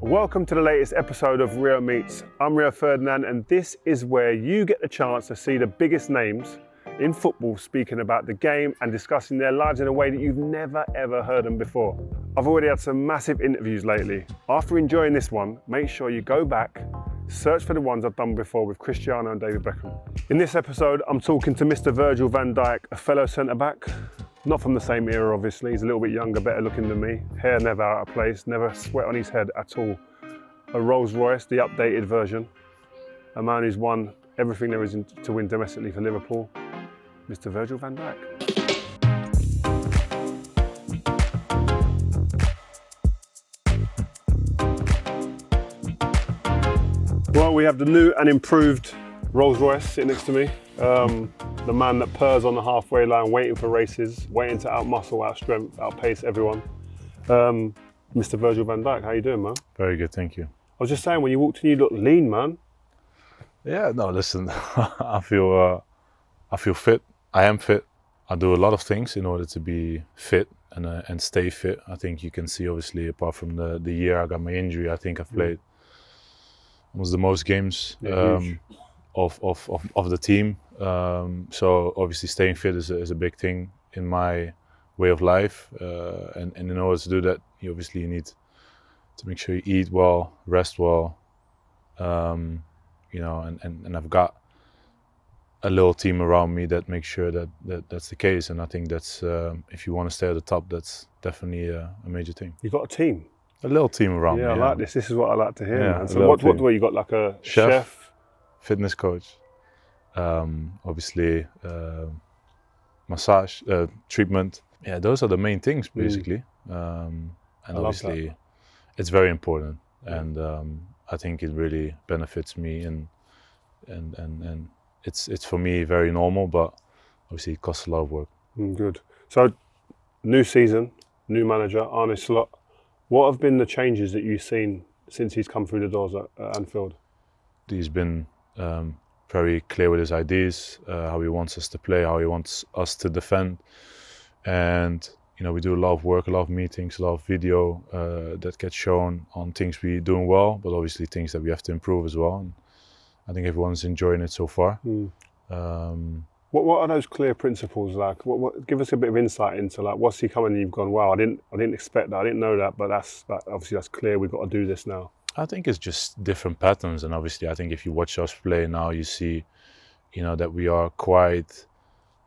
Welcome to the latest episode of Rio Meets. I'm Ferdinand, and this is where you get the chance to see the biggest names in football speaking about the game and discussing their lives in a way that you've never ever heard them before. I've already had some massive interviews lately. After enjoying this one, make sure you go back, search for the ones I've done before with Cristiano and David Beckham. In this episode, I'm talking to Mr. Virgil van Dijk, a fellow centre-back. Not from the same era, obviously. He's a little bit younger, better looking than me. Hair never out of place, never sweat on his head at all. A Rolls-Royce, the updated version. A man who's won everything there is to win domestically for Liverpool. Mr. Virgil van Dijk. Well, we have the new and improved Rolls-Royce sitting next to me. The man that purrs on the halfway line, waiting for races, waiting to outmuscle, outstrength, outpace everyone. Mr. Virgil van Dijk, how you doing, man? Very good, thank you. I was just saying, when you walked in, you look lean, man. Yeah, no, listen, I feel fit. I am fit. I do a lot of things in order to be fit and stay fit. I think you can see, obviously, apart from the year I got my injury, I think I've played almost the most games of the team. So obviously staying fit is a big thing in my way of life. And in order to do that, you need to make sure you eat well, rest well, and I've got a little team around me that makes sure that's the case. And I think that's, if you want to stay at the top, that's definitely a major thing. You've got a team? A little team around me. Yeah, I like this. This is what I like to hear, man. So what do you got, like a chef? Fitness coach, obviously massage, treatment. Yeah, those are the main things, basically. And obviously it's very important. And I think it really benefits me, and it's for me very normal, but obviously it costs a lot of work. Good. So, new season, new manager, Arne Slot. What have been the changes that you've seen since he's come through the doors at Anfield? He's been very clear with his ideas, how he wants us to play, how he wants us to defend. And we do a lot of work, a lot of meetings, a lot of video that gets shown on things we're doing well, but obviously things that we have to improve as well. And I think everyone's enjoying it so far. What are those clear principles like? Give us a bit of insight into, like, what's he coming and you've gone, wow, I didn't expect that, I didn't know that, but obviously that's clear, we've got to do this now. I think it's just different patterns, and obviously I think if you watch us play now, you see, that we are quite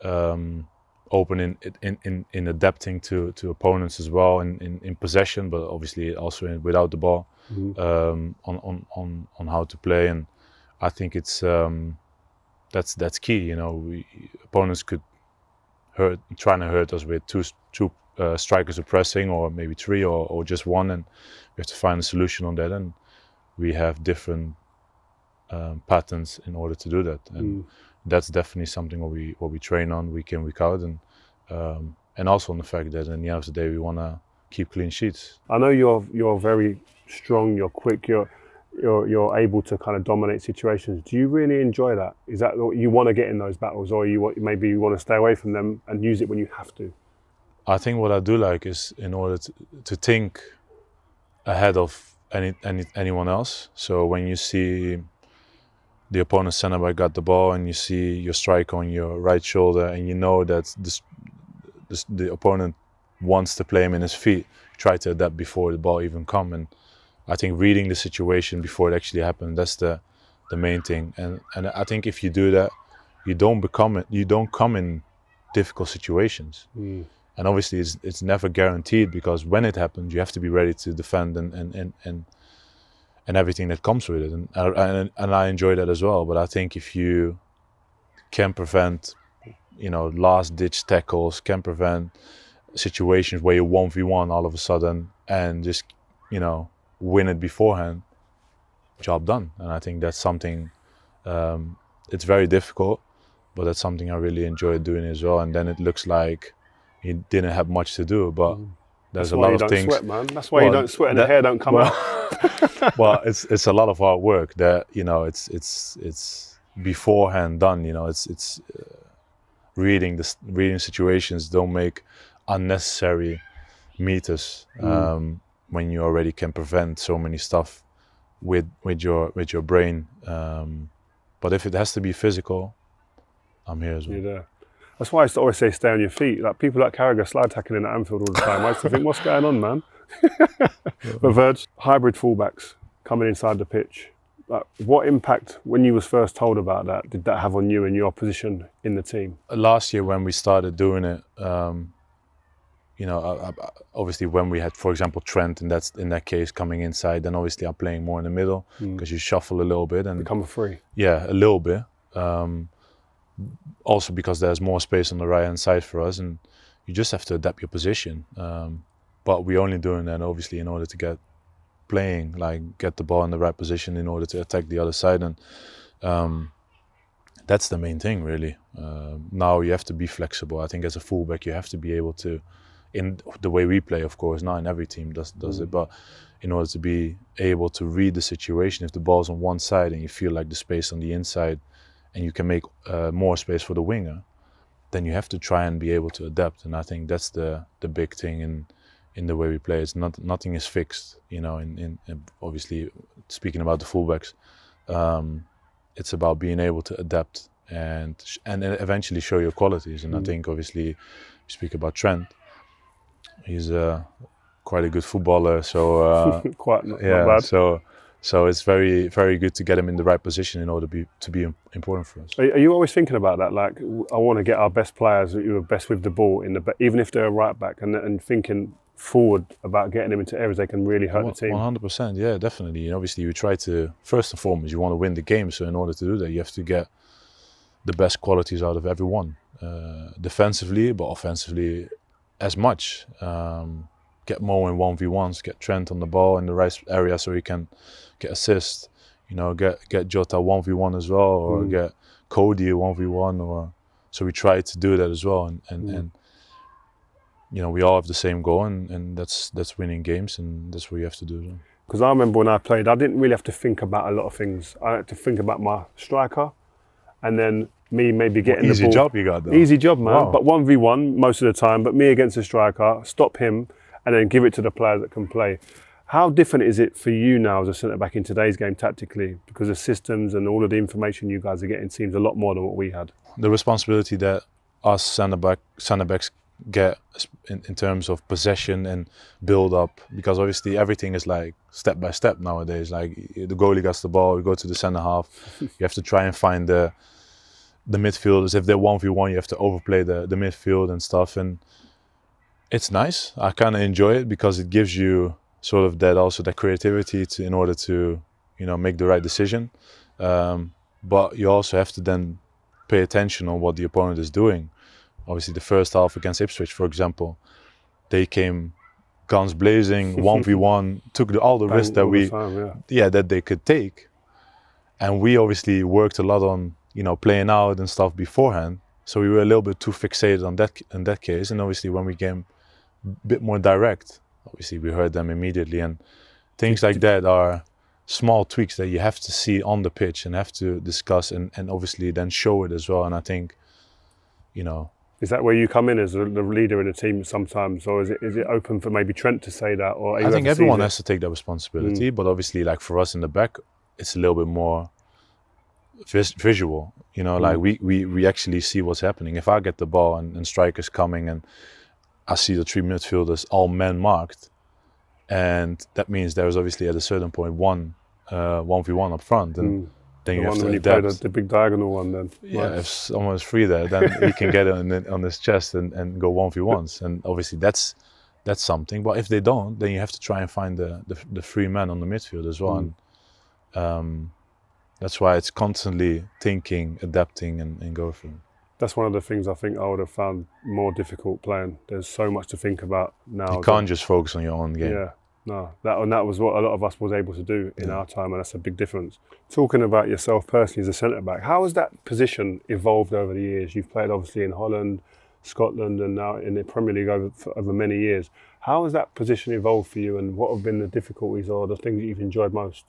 open in adapting to opponents as well, in possession, but obviously also without the ball, on how to play. And I think it's that's key. Opponents could trying to hurt us with two strikers are pressing, or maybe three, or just one, and we have to find a solution on that. And we have different patterns in order to do that. And that's definitely something what we train on week in, week out, and also on the fact that at the end of the day we want to keep clean sheets. I know you're very strong, you're quick, you're able to kind of dominate situations. Do you really enjoy that? Is that what you want to get in those battles, or maybe you want to stay away from them and use it when you have to? I think what I do like is in order to think ahead of anyone else. So when you see the opponent's centre back got the ball and you see your striker on your right shoulder, and you know that the opponent wants to play him in his feet, try to adapt before the ball even comes. And I think reading the situation before it actually happens, that's the main thing. And I think if you do that, you don't come in difficult situations. And obviously it's never guaranteed, because when it happens, you have to be ready to defend and everything that comes with it. And I enjoy that as well. But I think if you can prevent, last ditch tackles, can prevent situations where you 1v1 all of a sudden, and just, win it beforehand, job done. And I think that's something, it's very difficult, but that's something I really enjoy doing as well. And then it looks like he didn't have much to do, but there's a lot of things. Sweat, man. That's why you don't sweat and the hair don't come out. Well, it's a lot of hard work that, it's beforehand done. It's reading situations, don't make unnecessary meters. when you already can prevent so many stuff with your brain. But if it has to be physical, I'm here as well. You're there. That's why I used to always say stay on your feet. Like people like Carragher slide tackling at Anfield all the time. I used to think, what's going on, man? But Virg, hybrid fullbacks coming inside the pitch. Like, what impact, when you was first told about that, did that have on you and your position in the team? Last year when we started doing it, you know, obviously when we had, for example, Trent, and that's in that case coming inside, then obviously I'm playing more in the middle because you shuffle a little bit and become a free. Yeah, a little bit. Also because there's more space on the right hand side for us, and you just have to adapt your position. But we're only doing that obviously in order to get playing, like get the ball in the right position in order to attack the other side, and that's the main thing really. Now you have to be flexible. I think as a fullback you have to be able to, in the way we play, of course, not in every team does it, but in order to be able to read the situation, if the ball's on one side and you feel like the space on the inside and you can make more space for the winger, then you have to try and be able to adapt. And I think that's the big thing in the way we play. It's nothing is fixed, you know. In obviously speaking about the fullbacks, it's about being able to adapt and eventually show your qualities. And I think obviously we speak about Trent. He's quite a good footballer, so quite not bad. So it's very, very good to get him in the right position in order to be important for us. Are you always thinking about that? Like, I want to get our best players who are best with the ball in the, even if they're a right back, and thinking forward about getting them into areas they can really hurt the team. 100%, yeah, definitely. And obviously, you try to, first and foremost, you want to win the game. So in order to do that, you have to get the best qualities out of everyone, defensively, but offensively as much. Get Mo in 1v1s, get Trent on the ball in the right area so he can get assists. You know, get Jota 1v1 as well, or get Cody 1v1, or so we try to do that as well. And you know, we all have the same goal, and that's winning games, and that's what you have to do. Because I remember when I played, I didn't really have to think about a lot of things. I had to think about my striker, and then me maybe getting the ball. Easy job you got though. Easy job, man. Wow. But 1v1 most of the time, but me against the striker, stop him, and then give it to the players that can play. How different is it for you now as a centre-back in today's game tactically? Because the systems and all of the information you guys are getting seems a lot more than what we had. The responsibility that us centre-backs get in terms of possession and build-up, because obviously everything is like step by step nowadays. Like the goalie gets the ball, we go to the centre-half, you have to try and find the midfielders. If they're 1v1, you have to overplay the midfield and stuff. And it's nice. I kind of enjoy it because it gives you sort of that creativity in order to, you know, make the right decision. But you also have to then pay attention on what the opponent is doing. Obviously, the first half against Ipswich, for example, they came guns blazing, 1v1, took all the risks that that they could take, and we obviously worked a lot on, you know, playing out and stuff beforehand. So we were a little bit too fixated on that in that case. And obviously, when we came a bit more direct, obviously we heard them immediately, and things like that are small tweaks that you have to see on the pitch and have to discuss and obviously then show it as well. And I think, you know, is that where you come in as the leader in a team sometimes, or is it open for maybe Trent to say that? Or I think everyone has to take that responsibility, but obviously, like for us in the back, it's a little bit more visual. You know, like we actually see what's happening. If I get the ball and strikers coming and I see the three midfielders all men marked, and that means there is obviously at a certain point 1v1 up front, and then you have to adapt. The big diagonal one then. Yeah, right. If someone is free there, then he can get it on his chest and go 1v1s, and obviously that's something. But if they don't, then you have to try and find the free man on the midfield as well. And that's why it's constantly thinking, adapting, and go for it. That's one of the things I think I would have found more difficult playing. There's so much to think about now. You can't just focus on your own game. Yeah, no. That was what a lot of us was able to do in our time, and that's a big difference. Talking about yourself personally as a centre-back, how has that position evolved over the years? You've played obviously in Holland, Scotland, and now in the Premier League over many years. How has that position evolved for you, and what have been the difficulties or the things that you've enjoyed most?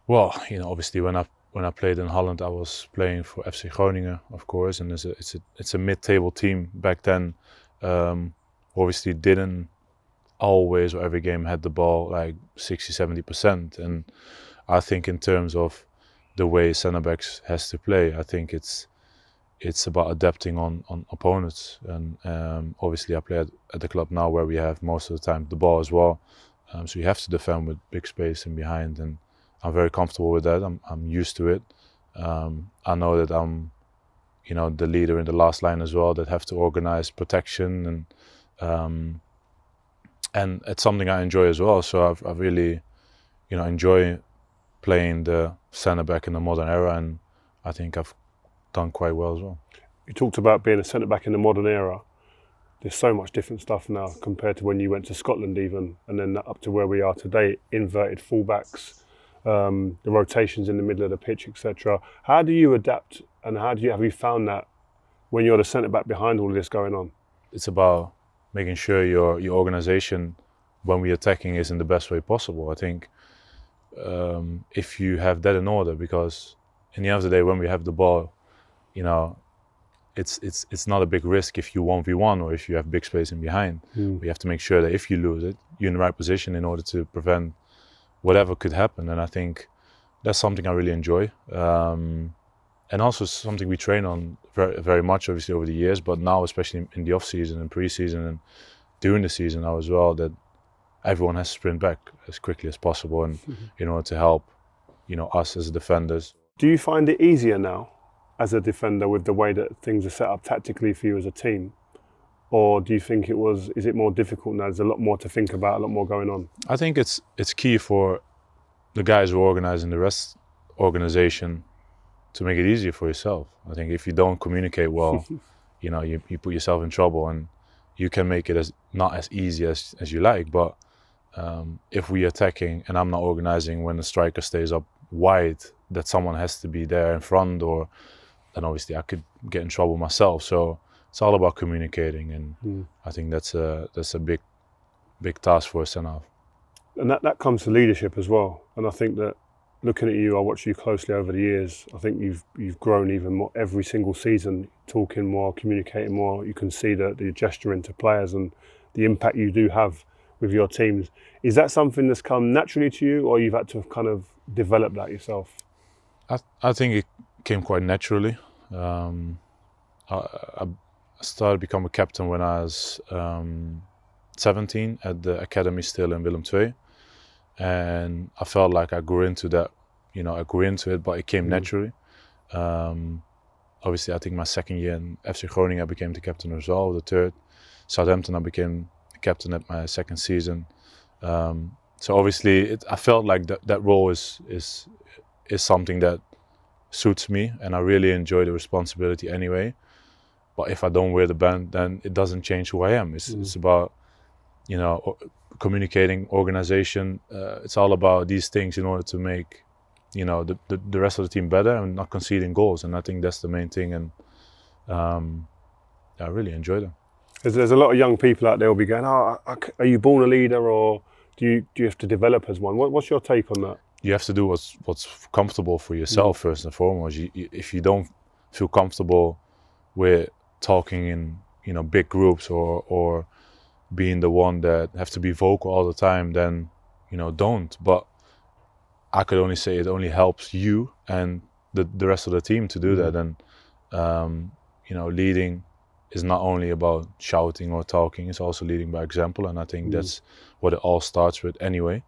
Well, you know, obviously when I played in Holland, I was playing for FC Groningen, of course, and it's a mid-table team back then. Obviously didn't always or every game had the ball like 60-70%. And I think in terms of the way centre-backs has to play, I think it's about adapting on opponents. And obviously I play at the club now where we have most of the time the ball as well. So you have to defend with big space in behind, and I'm very comfortable with that. I'm used to it. I know that I'm, you know, the leader in the last line as well, that have to organize protection, and it's something I enjoy as well. So I really, you know, enjoy playing the centre back in the modern era, and I think I've done quite well as well. You talked about being a centre back in the modern era. There's so much different stuff now compared to when you went to Scotland even, and then up to where we are today, inverted fullbacks, the rotations in the middle of the pitch, etc. How do you adapt, and have you found that when you're the centre back behind all of this going on? It's about making sure your organisation when we're attacking is in the best way possible. I think if you have that in order, because in the end of the day when we have the ball, you know, it's not a big risk if you 1v1 or if you have big space in behind. We have to make sure that if you lose it, you're in the right position in order to prevent whatever could happen. And I think that's something I really enjoy, and also something we train on very, very much obviously over the years, but now especially in the off season and pre-season and during the season now as well, that everyone has to sprint back as quickly as possible, and in order to help, you know, us as defenders. Do you find it easier now as a defender with the way that things are set up tactically for you as a team? Or do you think is it more difficult now? There's a lot more to think about, a lot more going on. I think it's key for the guys who are organising the rest organisation to make it easier for yourself. I think if you don't communicate well, you know, you put yourself in trouble, and you can make it not as easy as you like. But if we're attacking and I'm not organising when the striker stays up wide, that someone has to be there in front, then obviously I could get in trouble myself. So it's all about communicating, and I think that's a big task for a centre-half. And that comes to leadership as well. And I think that looking at you, I watched you closely over the years. I think you've grown even more every single season, talking more, communicating more. You can see the gesture into players and the impact you do have with your teams. Is that something that's come naturally to you, or you've had to kind of develop that yourself? I think it came quite naturally. I started to become a captain when I was 17 at the academy still in Willem II, and I felt like I grew into that. You know, I grew into it, but it came naturally. Obviously, I think my second year in FC Groningen I became the captain as well. The third, Southampton I became the captain at my second season. So obviously, I felt like that role is something that suits me, and I really enjoy the responsibility anyway. But if I don't wear the band, then it doesn't change who I am. It's about, you know, communicating, organization. It's all about these things in order to make, you know, the rest of the team better and not conceding goals. And I think that's the main thing. And I really enjoy them. There's a lot of young people out there who'll be going, "Oh, are you born a leader, or do you have to develop as one?" What's your take on that? You have to do what's comfortable for yourself first and foremost. If you don't feel comfortable with talking in, you know, big groups or being the one that have to be vocal all the time, then, you know, don't. But I could only say it only helps you and the rest of the team to do that. And you know, leading is not only about shouting or talking, it's also leading by example, and I think that's what it all starts with anyway.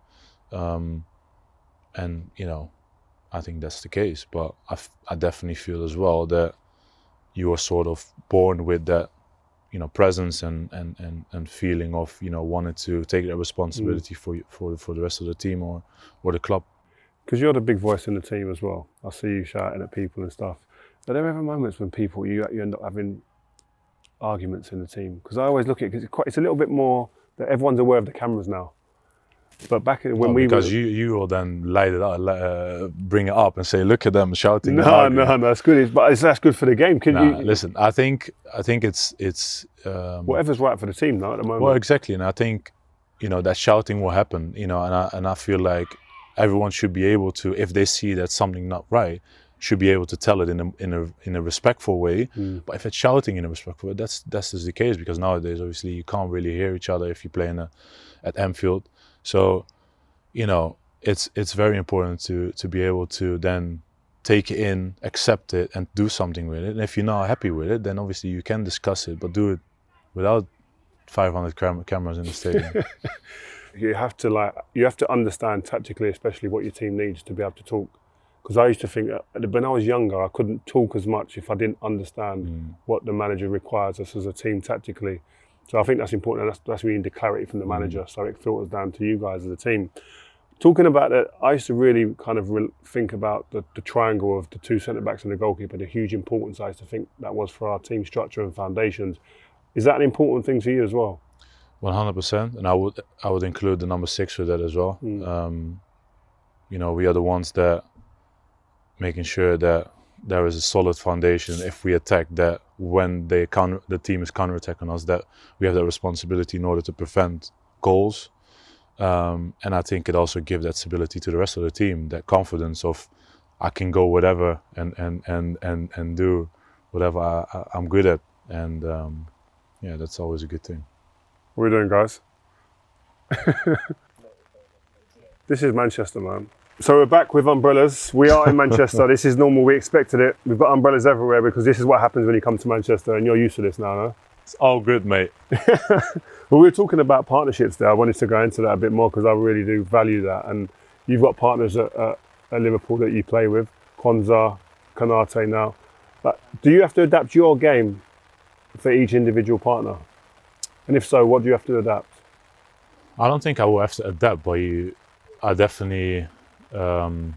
And you know, I think that's the case, but I definitely feel as well that you are sort of born with that, you know, presence and feeling of, you know, wanting to take that responsibility for the rest of the team or the club. Because you're the big voice in the team as well. I see you shouting at people and stuff. Are there ever moments when you end up having arguments in the team? Because I always look at it, because it's a little bit more that everyone's aware of the cameras now. But back when because you will then light it up, bring it up and say, "Look at them shouting." No, it's good. But that's good for the game. Listen, I think it's whatever's right for the team now at the moment. Well, exactly, and I think, you know, that shouting will happen. You know, and I feel like everyone should be able to, if they see that something not right, should be able to tell it in a respectful way. But if it's shouting in a respectful way, that's just the case, because nowadays obviously you can't really hear each other if you play at Anfield. So, you know, it's very important to be able to then take it in, accept it, and do something with it. And if you're not happy with it, then obviously you can discuss it, but do it without 500 cameras in the stadium. You have to understand tactically, especially what your team needs to be able to talk. Because I used to think when I was younger, I couldn't talk as much if I didn't understand what the manager requires us as a team tactically. So I think that's important, and that's where you need the clarity from the manager, so it filters down to you guys as a team. Talking about that, I used to really kind of think about the triangle of the two centre-backs and the goalkeeper, the huge importance I used to think that was for our team structure and foundations. Is that an important thing for you as well? 100%, and I would include the number 6 with that as well. You know, we are the ones that making sure that there is a solid foundation if we attack, that when the team is counter-attacking us, that we have that responsibility in order to prevent goals. And I think it also gives that stability to the rest of the team, that confidence of I can go whatever and do whatever I'm good at, and yeah, that's always a good thing. What are we doing, guys? This is Manchester, man. So we're back with umbrellas. We are in Manchester. This is normal. We expected it. We've got umbrellas everywhere because this is what happens when you come to Manchester, and you're used to this now, no? It's all good, mate. Well, we were talking about partnerships there. I wanted to go into that a bit more because I really do value that. And you've got partners at Liverpool that you play with, Kwanzaa, Kanate now. But do you have to adapt your game for each individual partner? And if so, what do you have to adapt? I don't think I will have to adapt, but I definitely know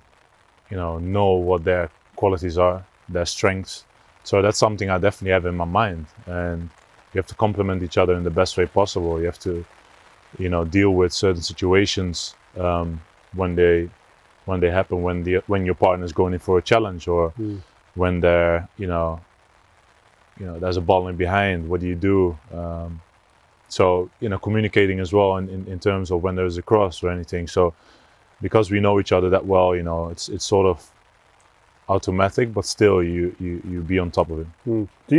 what their qualities are, their strengths. So that's something I definitely have in my mind, and you have to complement each other in the best way possible. You have to, deal with certain situations when they happen, when your partner is going in for a challenge, or when they're, there's a ball in behind. What do you do? So communicating as well in terms of when there's a cross or anything. So because we know each other that well, it's sort of automatic, but still you be on top of it. Do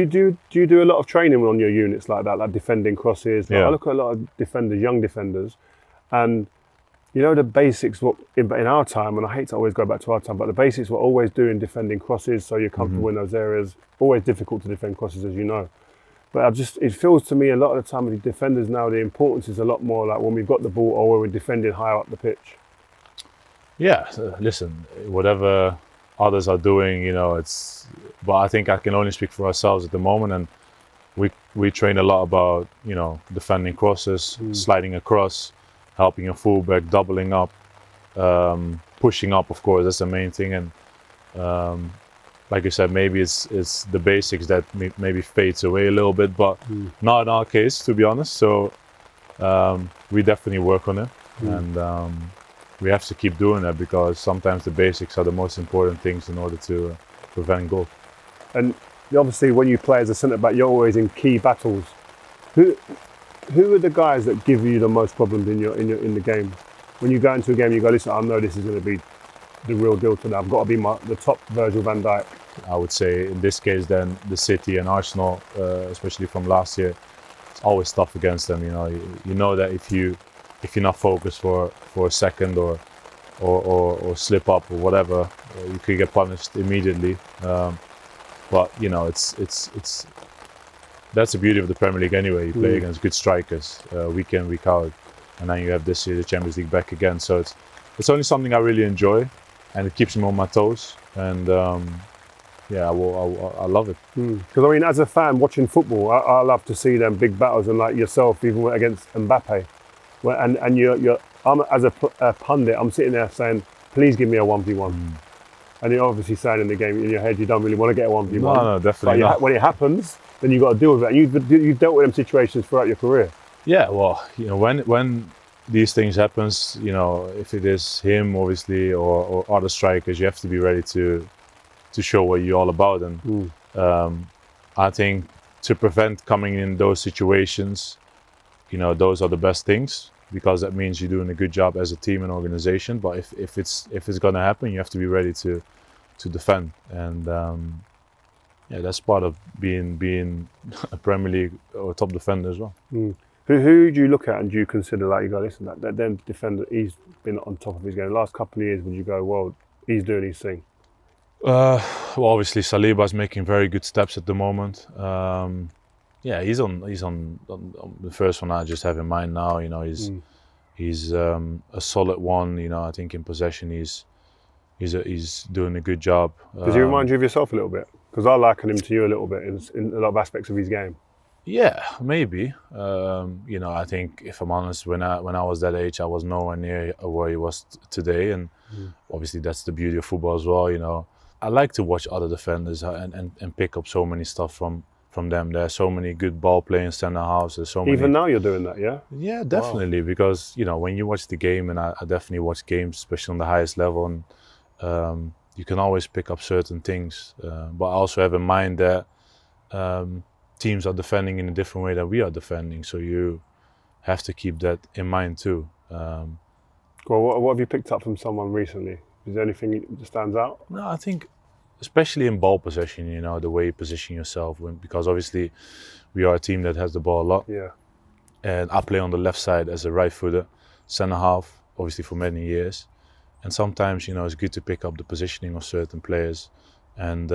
you do a lot of training on your units like that, like defending crosses? Yeah. I look at a lot of defenders, young defenders, and the basics. What in our time, and I hate to always go back to our time, but the basics we're always doing defending crosses, so you're comfortable in those areas. Always difficult to defend crosses, as you know. But it feels to me a lot of the time with the defenders now, the importance is a lot more like when we've got the ball or when we're defending higher up the pitch. Yeah, listen, whatever others are doing, but I think I can only speak for ourselves at the moment, and we train a lot about, defending crosses, sliding across, helping a fullback, doubling up, pushing up, of course, that's the main thing. And like you said, maybe it's the basics that maybe fades away a little bit, but not in our case, to be honest. So we definitely work on it, and we have to keep doing that, because sometimes the basics are the most important things in order to prevent goal. And obviously, when you play as a centre back, you're always in key battles. Who are the guys that give you the most problems in the game? When you go into a game, you go, listen, I know this is going to be the real deal today. I've got to be the top Virgil van Dijk. I would say in this case, then the City and Arsenal, especially from last year, it's always tough against them. You know that if you're not focused for a second or slip up or whatever, you could get punished immediately. But it's that's the beauty of the Premier League anyway. You play against good strikers week in, week out, and then you have this year the Champions League back again. So it's only something I really enjoy, and it keeps me on my toes. And I love it. Because as a fan watching football, I love to see them big battles, and like yourself, even against Mbappe. I'm as a pundit, I'm sitting there saying, please give me a 1v1. And you're obviously saying in the game, in your head, you don't really want to get a 1v1. No, definitely not. When it happens, then you've got to deal with it. And you've dealt with them situations throughout your career. Yeah, well, when these things happens, if it is him, obviously, or other strikers, you have to be ready to show what you're all about. And I think to prevent coming in those situations, those are the best things, because that means you're doing a good job as a team and organization. But if it's going to happen, you have to be ready to defend, and yeah, that's part of being a Premier League or top defender as well. Who do you look at and do you consider, like, you go, listen, that then defender, he's been on top of his game the last couple of years? Would you go, well, he's doing his thing? Well, obviously Saliba is making very good steps at the moment. Yeah, he's on the first one I just have in mind now. You know, he's a solid one. You know, I think in possession he's doing a good job. Does he remind you of yourself a little bit? Because I liken him to you a little bit in a lot of aspects of his game. Yeah, maybe. You know, I think if I'm honest, when I was that age, I was nowhere near where he was today, and obviously that's the beauty of football as well. You know, I like to watch other defenders and pick up so many stuff from them. There are so many good ball playing centre halves. There's so many. Even now you're doing that, yeah? Yeah, definitely. Wow. Because you know, when you watch the game, and I definitely watch games, especially on the highest level, and you can always pick up certain things. But I also have in mind that teams are defending in a different way than we are defending, so you have to keep that in mind too. Well, what have you picked up from someone recently? Is there anything that stands out? No, I think especially in ball possession, you know, the way you position yourself, because obviously we are a team that has the ball a lot. Yeah. And I play on the left side as a right footer, centre half, obviously for many years. And sometimes, you know, it's good to pick up the positioning of certain players and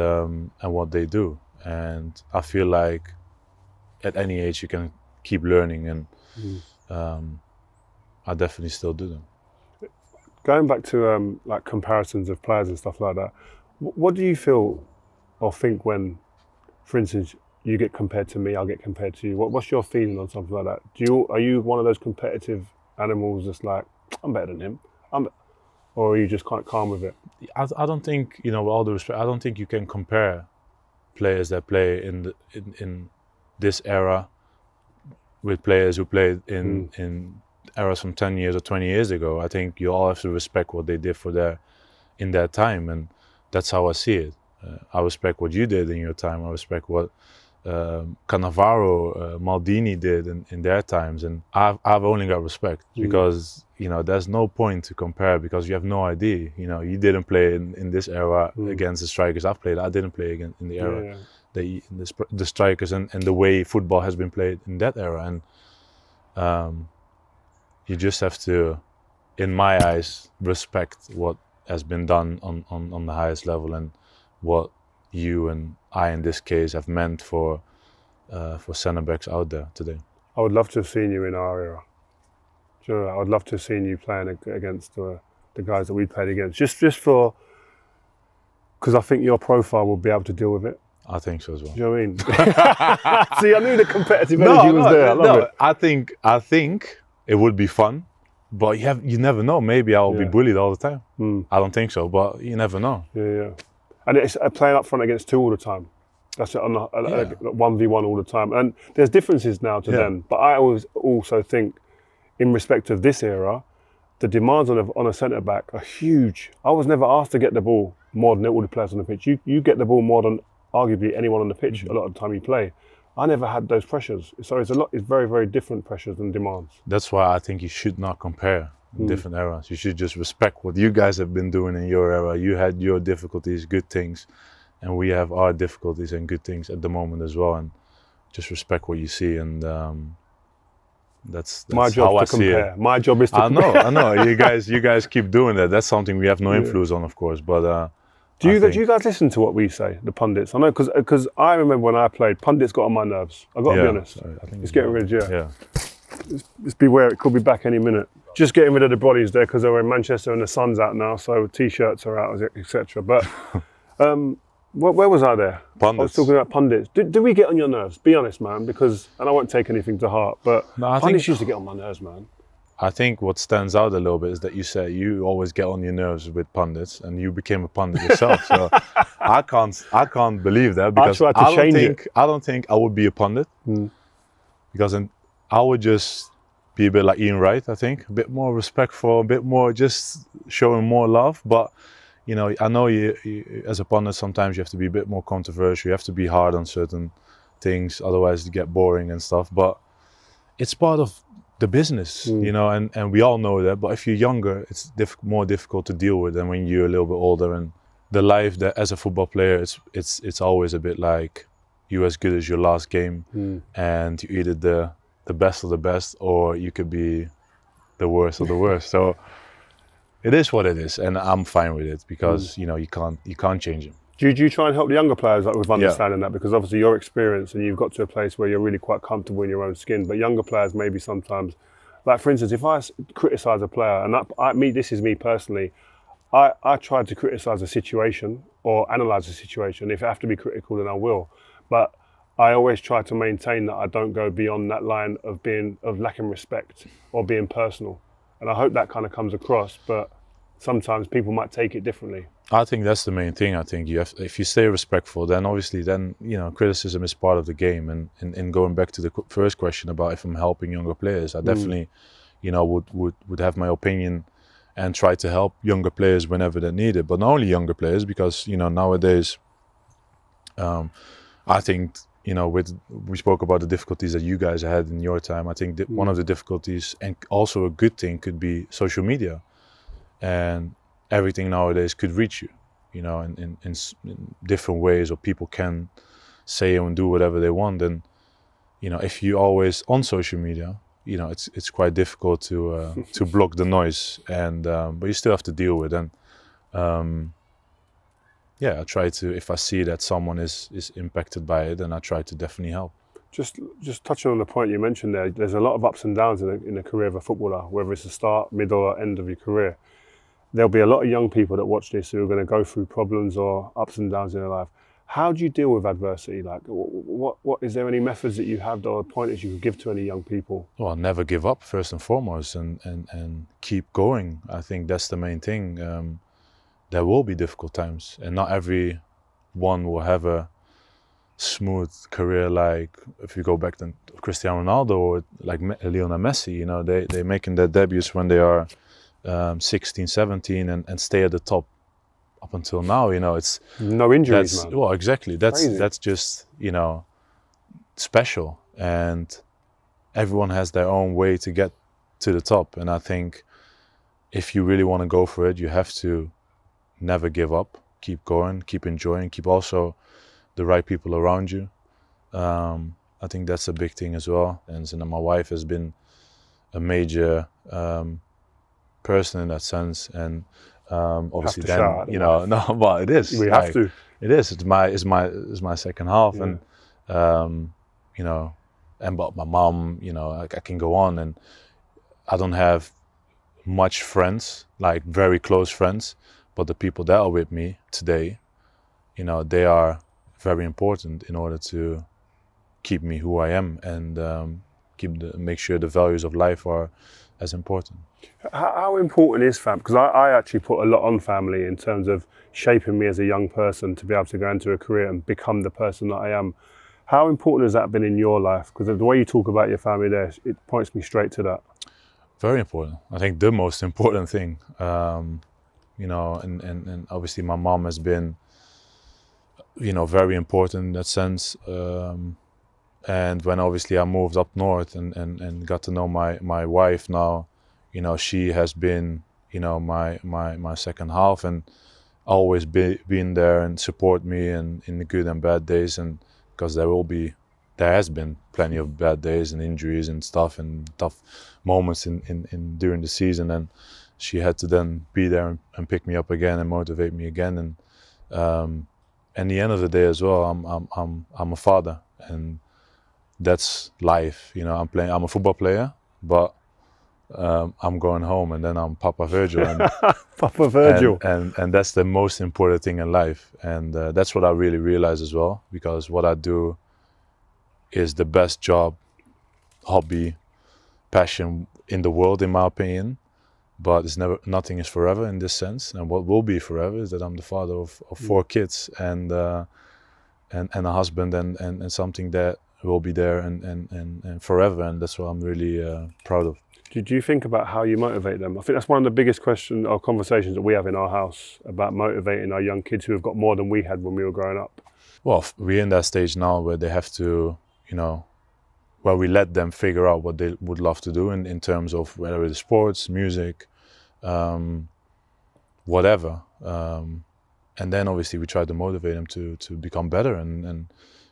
what they do. And I feel like at any age you can keep learning, and I definitely still do them. Going back to like comparisons of players and stuff like that, what do you feel or think when, for instance, you get compared to me, I'll get compared to you? What's your feeling on something like that? Are you one of those competitive animals that's like, I'm better than him, or are you just quite calm with it? I don't think, you know, with all due respect, I don't think you can compare players that play in this era with players who played in eras from 10 years or 20 years ago. I think you all have to respect what they did in their time, and that's how I see it. I respect what you did in your time. I respect what Cannavaro, Maldini did in their times, and I've only got respect because, you know, there's no point to compare because you have no idea. You know, you didn't play in this era against the strikers I've played. I didn't play again in the era, the strikers and the way football has been played in that era, and you just have to, in my eyes, respect what has been done on the highest level and what you and I, in this case, have meant for centre backs out there today. I would love to have seen you in our era. Do you know, I would love to have seen you playing against the guys that we played against, just for, because I think your profile will be able to deal with it. I think so as well. Do you know what I mean? See, I knew the competitive energy was there. I love it. I think it would be fun, but you never know. Maybe I'll be bullied all the time. I don't think so, but you never know. Yeah. And it's playing up front against two all the time. That's it, on 1v1 all the time. And there's differences now to then. But I always also think, in respect of this era, the demands on a centre back are huge. I was never asked to get the ball more than all the players on the pitch. You get the ball more than arguably anyone on the pitch a lot of the time you play. I never had those pressures. So it's very, very different pressures and demands. That's why I think you should not compare different eras. You should just respect what you guys have been doing in your era. You had your difficulties, good things, and we have our difficulties and good things at the moment as well. And just respect what you see, and that's my job how I to compare. See it. My job is to compare. I know. You guys keep doing that. That's something we have no influence on, of course. But do you guys listen to what we say, the pundits? I know, because I remember when I played, pundits got on my nerves. I've got to be honest. I think it's getting rid of Just beware, it could be back any minute. Just getting rid of the bodies there because they were in Manchester and the sun's out now, so T-shirts are out, etc. But where was I there? Pundits. I was talking about pundits. Do we get on your nerves? Be honest, man, because, and I won't take anything to heart, but pundits used to get on my nerves, man. I think what stands out a little bit is that you say you always get on your nerves with pundits, and you became a pundit yourself. So I can't believe that, because I don't think I would be a pundit, because I would just be a bit like Ian Wright. I think a bit more respectful, a bit more just showing more love. But you know, I know you as a pundit sometimes you have to be a bit more controversial. You have to be hard on certain things, otherwise you get boring and stuff. But it's part of the business, you know, and we all know that. But if you're younger, it's more difficult to deal with than when you're a little bit older and the life that as a football player, it's always a bit like you as good as your last game, and you either the best of the best, or you could be the worst of the worst. So it is what it is, and I'm fine with it because you know you can't change it. Do you try and help the younger players with understanding that? Because obviously your experience and you've got to a place where you're really quite comfortable in your own skin, but younger players maybe sometimes, like for instance, if I criticise a player, and this is me personally, I try to criticise a situation or analyse a situation. If I have to be critical, then I will. But I always try to maintain that I don't go beyond that line of lacking respect or being personal. And I hope that kind of comes across, but sometimes people might take it differently. I think that's the main thing. I think if you stay respectful, then obviously you know, criticism is part of the game. And going back to the first question about if I'm helping younger players, I definitely, you know, would have my opinion and try to help younger players whenever they're needed. But not only younger players, because you know nowadays, I think, you know, we spoke about the difficulties that you guys had in your time. I think that one of the difficulties, and also a good thing, could be social media, and everything nowadays could reach you, you know, in different ways, or people can say and do whatever they want. And you know, if you always on social media, you know, it's quite difficult to block the noise, and but you still have to deal with it. And yeah, I try to, if I see that someone is impacted by it, then I try to definitely help. Just touching on the point you mentioned there, there's a lot of ups and downs in the career of a footballer, whether it's the start, middle or end of your career. There'll be a lot of young people that watch this who are going to go through problems or ups and downs in their life. How do you deal with adversity? Like, what is there any methods that you have or pointers you could give to any young people? Well, never give up first and foremost, and keep going. I think that's the main thing. There will be difficult times, and not everyone will have a smooth career. Like if you go back to Cristiano Ronaldo or like Lionel Messi, you know, they're making their debuts when they are 16, 17 and stay at the top up until now. You know, it's no injuries, man. Well, exactly. That's just, you know, special, and everyone has their own way to get to the top. And I think if you really want to go for it, you have to never give up, keep going, keep enjoying, keep also the right people around you. I think that's a big thing as well. And so my wife has been a major person in that sense, and obviously then, you know, no, well, it is. We have to. It is. It's my second half, and you know, and but my mom, you know, I can go on, and I don't have much friends, like very close friends. But the people that are with me today, you know, they are very important in order to keep me who I am, and make sure the values of life are as important. How important is family? Because I actually put a lot on family in terms of shaping me as a young person to be able to go into a career and become the person that I am. How important has that been in your life? Because the way you talk about your family there, it points me straight to that. Very important. I think the most important thing. You know, and obviously my mom has been, you know, very important in that sense. And when obviously I moved up north and got to know my wife now, you know, she has been, you know, my second half, and always been there and support me in the good and bad days. And because there has been plenty of bad days and injuries and stuff and tough moments in during the season, and she had to then be there and pick me up again and motivate me again. And at the end of the day as well, I'm a father, and that's life. You know, I'm a football player, but I'm going home, and then I'm Papa Virgil. And, Papa Virgil. And that's the most important thing in life. And that's what I really realize as well, because what I do is the best job, hobby, passion in the world, in my opinion. But nothing is forever in this sense, and what will be forever is that I'm the father of 4 kids and a husband, and something that will be there and forever, and that's what I'm really proud of. Did you think about how you motivate them? I think that's one of the biggest questions or conversations that we have in our house, about motivating our young kids who have got more than we had when we were growing up. Well, we're in that stage now where they have to, you know, where we let them figure out what they would love to do in terms of whether it's sports, music, whatever. then obviously we try to motivate them to become better. And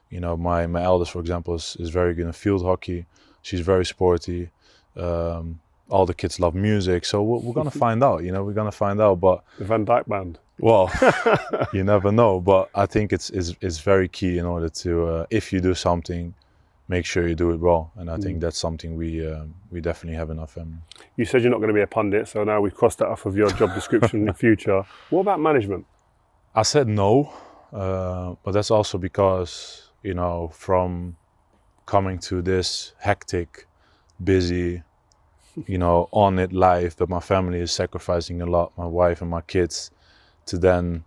you know, my eldest, for example, is very good in field hockey. She's very sporty. All the kids love music, so we're gonna find out. You know, we're gonna find out. But the Van Dijk band. Well, you never know. But I think it's very key in order to, if you do something, make sure you do it well. And I think that's something we definitely have in our family. You said you're not going to be a pundit, so now we've crossed that off of your job description in the future. What about management? I said no, but that's also because, you know, from coming to this hectic, busy, you know, on it life, but my family is sacrificing a lot, my wife and my kids, to then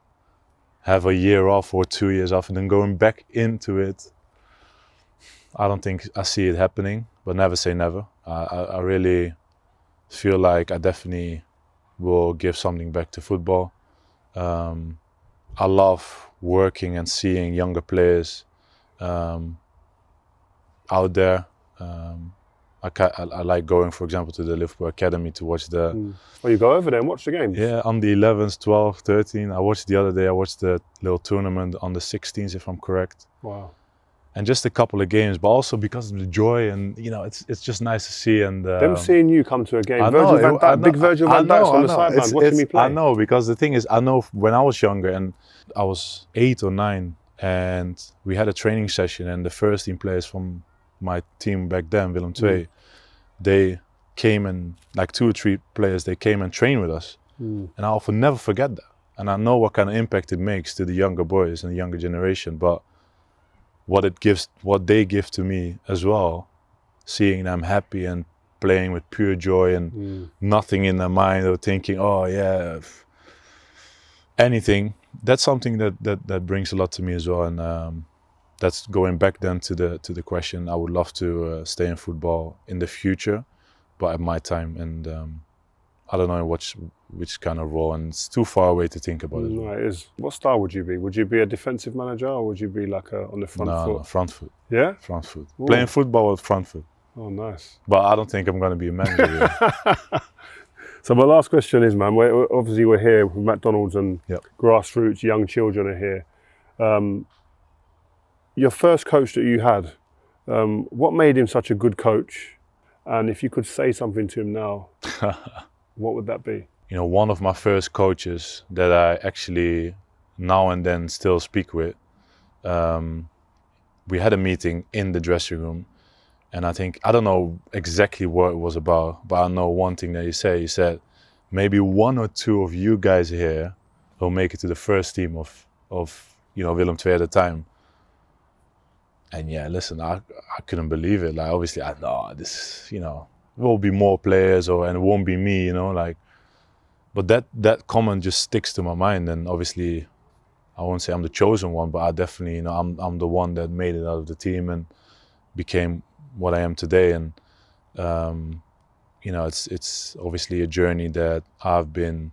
have a year off or 2 years off and then going back into it. I don't think I see it happening, but never say never. I really feel like I definitely will give something back to football. I love working and seeing younger players out there. I like going, for example, to the Liverpool Academy to watch the... Oh, you go over there and watch the games? Yeah, on the 11s, 12, 13. I watched the other day, I watched the little tournament on the 16s, if I'm correct. Wow. And just a couple of games, but also because of the joy, and you know, it's just nice to see. And them seeing you come to a game, big Virgil van Dijk on the sideline watching me play. I know, because the thing is, I know when I was younger and I was 8 or 9, and we had a training session, and the first team players from my team back then, Willem II, they came and, like 2 or 3 players, they came and trained with us. And I'll never forget that. And I know what kind of impact it makes to the younger boys and the younger generation, but what they give to me as well, seeing them happy and playing with pure joy and nothing in their mind or thinking, oh yeah, anything. That's something that brings a lot to me as well. And that's going back then to the question. I would love to stay in football in the future, but at my time. And I don't know which kind of role, and it's too far away to think about it. No, it is. What style would you be? Would you be a defensive manager, or would you be like on the front foot? No, front foot. Yeah? Front foot. Ooh. Playing football with front foot. Oh, nice. But I don't think I'm going to be a manager. So my last question is, man, obviously we're here with McDonald's and grassroots, young children are here. Your first coach that you had, what made him such a good coach? And if you could say something to him now, what would that be? You know, one of my first coaches that I actually now and then still speak with, we had a meeting in the dressing room, and I don't know exactly what it was about, but I know one thing that he said, maybe 1 or 2 of you guys here will make it to the first team of you know, Willem II at the time. And yeah, listen, I couldn't believe it. Like, obviously, I know this, you know, will be more players, and it won't be me, you know, like. But that comment just sticks to my mind. And obviously, I won't say I'm the chosen one, but I definitely, you know, I'm the one that made it out of the team and became what I am today. And you know, it's obviously a journey that I've been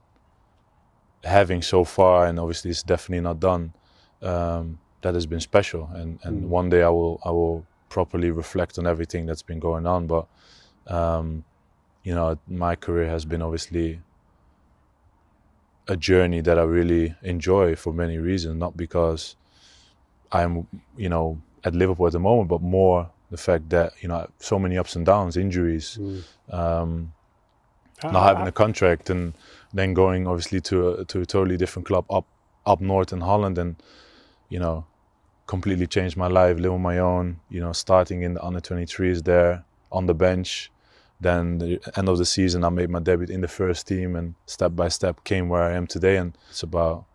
having so far, and obviously it's definitely not done. That has been special, and one day I will properly reflect on everything that's been going on. But you know, my career has been obviously a journey that I really enjoy for many reasons, not because I'm, you know, at Liverpool at the moment, but more the fact that, you know, so many ups and downs, injuries, not having a contract, and then going obviously to a totally different club up north in Holland, and you know, completely changed my life, live on my own, you know, starting in the under 23s there on the bench. Then the end of the season, I made my debut in the first team, and step by step came where I am today. And it's about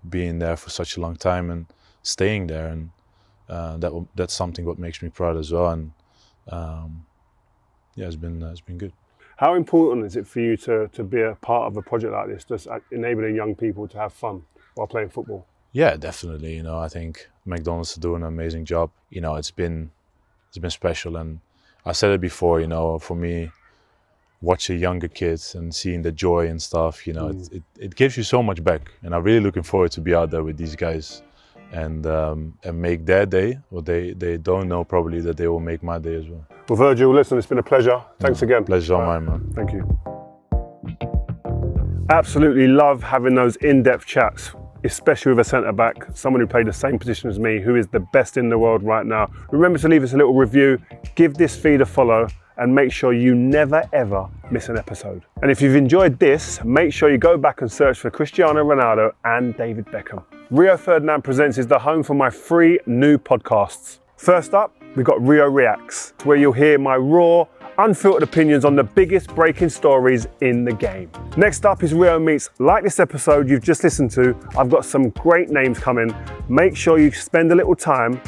being there for such a long time and staying there, and that's something what makes me proud as well. And yeah, it's been good. How important is it for you to be a part of a project like this, just enabling young people to have fun while playing football? Yeah, definitely. You know, I think McDonald's is doing an amazing job. You know, it's been special, and I said it before. You know, for me, watching younger kids and seeing the joy and stuff, you know, it gives you so much back. And I'm really looking forward to be out there with these guys and make their day. What they don't know probably that they will make my day as well. Well, Virgil, listen, it's been a pleasure. Thanks again. Pleasure's all mine, man. Thank you. Absolutely love having those in-depth chats especially with a centre-back, someone who played the same position as me, who is the best in the world right now. Remember to leave us a little review, give this feed a follow, and make sure you never ever miss an episode. And if you've enjoyed this, make sure you go back and search for Cristiano Ronaldo and David Beckham. Rio Ferdinand Presents is the home for my 3 new podcasts. First up, we've got Rio Reacts, where you'll hear my raw, unfiltered opinions on the biggest breaking stories in the game. Next up is Rio Meets. Like this episode you've just listened to, I've got some great names coming. Make sure you spend a little time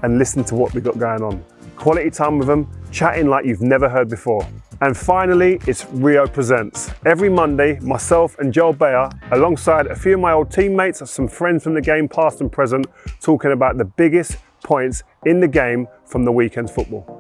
and listen to what we've got going on. Quality time with them, chatting like you've never heard before. And finally, it's Rio Presents. Every Monday, myself and Joel Bayer, alongside a few of my old teammates and some friends from the game past and present, talking about the biggest points in the game from the weekend's football.